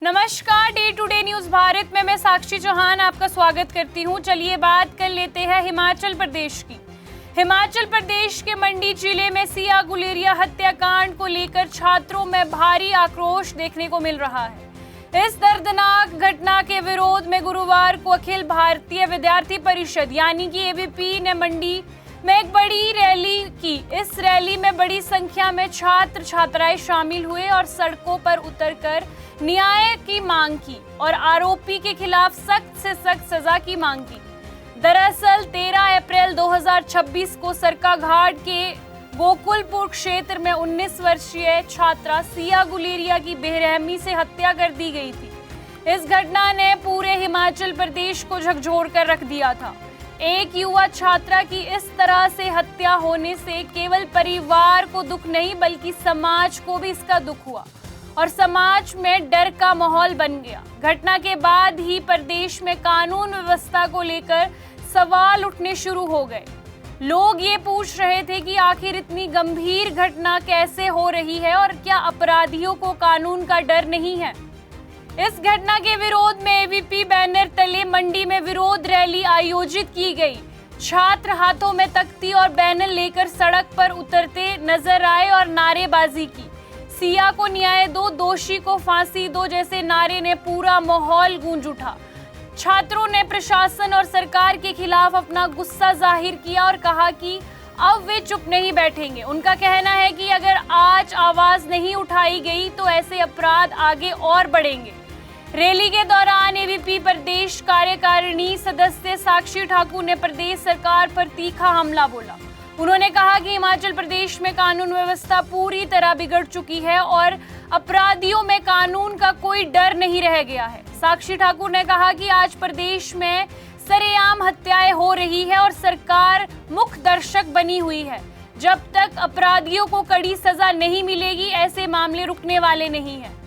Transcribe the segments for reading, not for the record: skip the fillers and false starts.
नमस्कार, day to day news Bharat में मैं साक्षी चौहान आपका स्वागत करती हूं। चलिए बात कर लेते हैं हिमाचल प्रदेश की। हिमाचल प्रदेश के मंडी जिले में सिया गुलेरिया हत्याकांड को लेकर छात्रों में भारी आक्रोश देखने को मिल रहा है। इस दर्दनाक घटना के विरोध में गुरुवार को अखिल भारतीय विद्यार्थी परिषद यानी कि एबीपी ने मंडी में एक बड़ी रैली की। इस रैली में बड़ी संख्या में छात्र छात्राएं शामिल हुए और सड़कों पर उतरकर न्याय की मांग की और आरोपी के खिलाफ सख्त से सख्त सजा की मांग की। दरअसल 13 अप्रैल 2026 को सरकाघाट के गोकुलपुर क्षेत्र में 19 वर्षीय छात्रा सिया गुलेरिया की बेरहमी से हत्या कर दी गई थी। इस घटना ने पूरे हिमाचल प्रदेश को झकझोर कर रख दिया था। एक युवा छात्रा की इस तरह से हत्या होने से केवल परिवार को दुख नहीं बल्कि समाज को भी इसका दुख हुआ और समाज में डर का माहौल बन गया। घटना के बाद ही प्रदेश में कानून व्यवस्था को लेकर सवाल उठने शुरू हो गए। लोग ये पूछ रहे थे कि आखिर इतनी गंभीर घटना कैसे हो रही है और क्या अपराधियों को कानून का डर नहीं है। इस घटना के विरोध में एबीपी बैनर तले मंडी में विरोध रैली आयोजित की गई। छात्र हाथों में तख्ती और बैनर लेकर सड़क पर उतरते नजर आए और नारेबाजी की। सिया को न्याय दो, दोषी को फांसी दो जैसे नारे ने पूरा माहौल गूंज उठा। छात्रों ने प्रशासन और सरकार के खिलाफ अपना गुस्सा जाहिर किया और कहा कि अब वे चुप नहीं बैठेंगे। उनका कहना है कि अगर आज आवाज नहीं उठाई गई तो ऐसे अपराध आगे और बढ़ेंगे। रैली के दौरान एबीपी प्रदेश कार्यकारिणी सदस्य साक्षी ठाकुर ने प्रदेश सरकार पर तीखा हमला बोला। उन्होंने कहा कि हिमाचल प्रदेश में कानून व्यवस्था पूरी तरह बिगड़ चुकी है और अपराधियों में कानून का कोई डर नहीं रह गया है। साक्षी ठाकुर ने कहा कि आज प्रदेश में सरेआम हत्याएं हो रही है और सरकार मुख्य दर्शक बनी हुई है। जब तक अपराधियों को कड़ी सजा नहीं मिलेगी ऐसे मामले रुकने वाले नहीं हैं।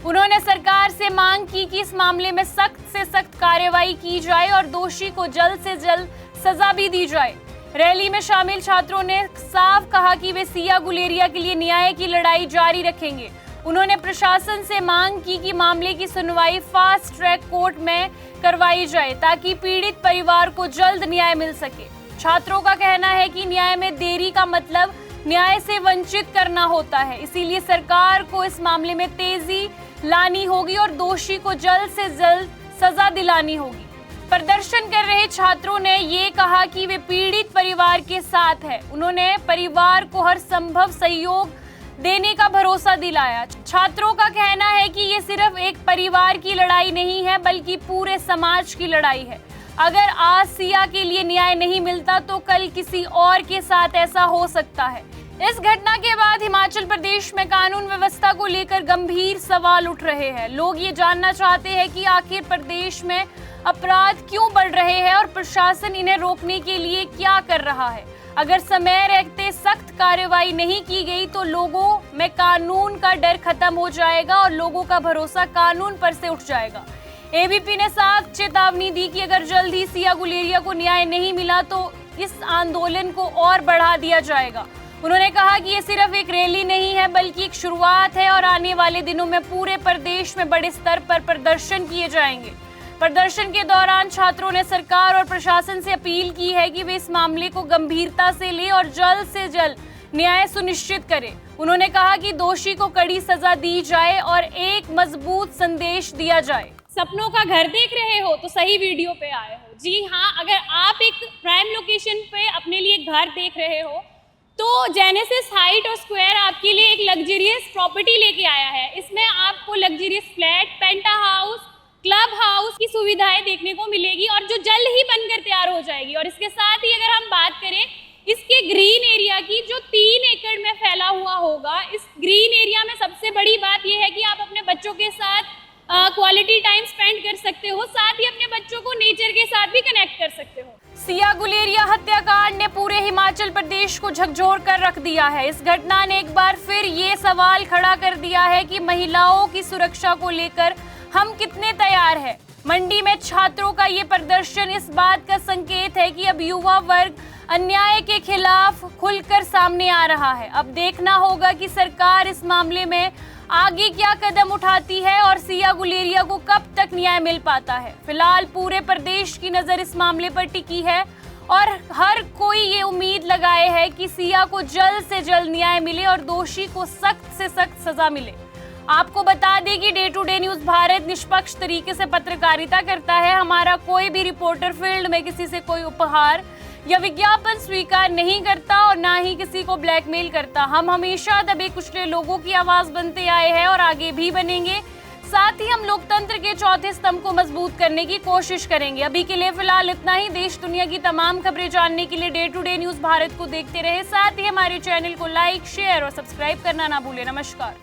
उन्होंने सरकार से मांग की कि इस मामले में सख्त से सख्त कार्रवाई की जाए और दोषी को जल्द से जल्द सजा भी दी जाए। रैली में शामिल छात्रों ने साफ कहा कि वे सिया गुलेरिया के लिए न्याय की लड़ाई जारी रखेंगे। उन्होंने प्रशासन से मांग की कि मामले की सुनवाई फास्ट ट्रैक कोर्ट में करवाई जाए ताकि पीड़ित परिवार को जल्द न्याय मिल सके। छात्रों का कहना है कि न्याय में देरी का मतलब न्याय से वंचित करना होता है, इसीलिए सरकार को इस मामले में तेजी लानी होगी और दोषी को जल्द से जल्द सजा दिलानी होगी। प्रदर्शन कर रहे छात्रों ने ये कहा कि वे पीड़ित परिवार के साथ हैं। उन्होंने परिवार को हर संभव सहयोग देने का भरोसा दिलाया। छात्रों का कहना है कि ये सिर्फ एक परिवार की लड़ाई नहीं है बल्कि पूरे समाज की लड़ाई है। अगर आज सिया के लिए न्याय नहीं मिलता तो कल किसी और के साथ ऐसा हो सकता है। इस घटना के बाद हिमाचल प्रदेश में कानून व्यवस्था को लेकर गंभीर सवाल उठ रहे हैं। लोग ये जानना चाहते हैं कि आखिर प्रदेश में अपराध क्यों बढ़ रहे हैं और प्रशासन इन्हें रोकने के लिए क्या कर रहा है। अगर समय रहते सख्त कार्रवाई नहीं की गई तो लोगों में कानून का डर खत्म हो जाएगा और लोगों का भरोसा कानून पर से उठ जाएगा। एबीपी ने साफ चेतावनी दी कि अगर जल्द ही सिया गुलेरिया को न्याय नहीं मिला तो इस आंदोलन को और बढ़ा दिया जाएगा। उन्होंने कहा कि ये सिर्फ एक रैली नहीं है बल्कि एक शुरुआत है और आने वाले दिनों में पूरे प्रदेश में बड़े स्तर पर प्रदर्शन किए जाएंगे। प्रदर्शन के दौरान छात्रों ने सरकार और प्रशासन से अपील की है कि वे इस मामले को गंभीरता से लें और जल्द से जल्द न्याय सुनिश्चित करें। उन्होंने कहा कि दोषी को कड़ी सजा दी जाए और एक मजबूत संदेश दिया जाए। सपनों का घर देख रहे हो तो सही वीडियो पे आए हो। जी हाँ, अगर आप एक प्राइम लोकेशन पे अपने लिए घर देख रहे हो तो जेनेसिस हाइट और स्क्वायर आपके लिए एक लग्जरियस प्रॉपर्टी लेके आया है। इसमें आपको लग्जरियस फ्लैट, पेंटा हाउस, क्लब हाउस की सुविधाएं देखने को मिलेगी और जो जल्द ही बनकर तैयार हो जाएगी। और इसके साथ ही अगर हम बात करें इसके ग्रीन एरिया की जो 3 एकड़ में फैला हुआ होगा, इस ग्रीन एरिया में सबसे बड़ी बात यह है कि आप अपने बच्चों के साथ क्वालिटी टाइम स्पेंड कर सकते हो, साथ ही अपने बच्चों को नेचर के साथ भी कनेक्ट कर सकते हो। सिया गुलेरिया हत्याकांड ने पूरे हिमाचल प्रदेश को झकझोर कर रख दिया है। इस घटना ने एक बार फिर ये सवाल खड़ा कर दिया है कि महिलाओं की सुरक्षा को लेकर हम कितने तैयार हैं। मंडी में छात्रों का ये प्रदर्शन इस बात का संकेत है कि अब युवा वर्ग अन्याय के खिलाफ खुलकर सामने आ रहा है। अब देखना होगा कि सरकार इस मामले में आगे क्या कदम उठाती है और सिया गुलेरिया को कब तक न्याय मिल पाता है। फिलहाल पूरे प्रदेश की नजर इस मामले पर टिकी है और हर कोई ये उम्मीद लगाए है कि सिया को जल्द से जल्द न्याय मिले और दोषी को सख्त से सख्त सजा मिले। आपको बता दें कि day to day news Bharat निष्पक्ष तरीके से पत्रकारिता करता है। हमारा कोई भी रिपोर्टर फील्ड में किसी से कोई उपहार या विज्ञापन स्वीकार नहीं करता और ना ही किसी को ब्लैकमेल करता। हम हमेशा दबे कुचले लोगों की आवाज बनते आए हैं और आगे भी बनेंगे। साथ ही हम लोकतंत्र के चौथे स्तंभ को मजबूत करने की कोशिश करेंगे। अभी के लिए फिलहाल इतना ही। देश दुनिया की तमाम खबरें जानने के लिए day to day news Bharat को देखते रहे। साथ ही हमारे चैनल को लाइक, शेयर और सब्सक्राइब करना ना भूलें। नमस्कार।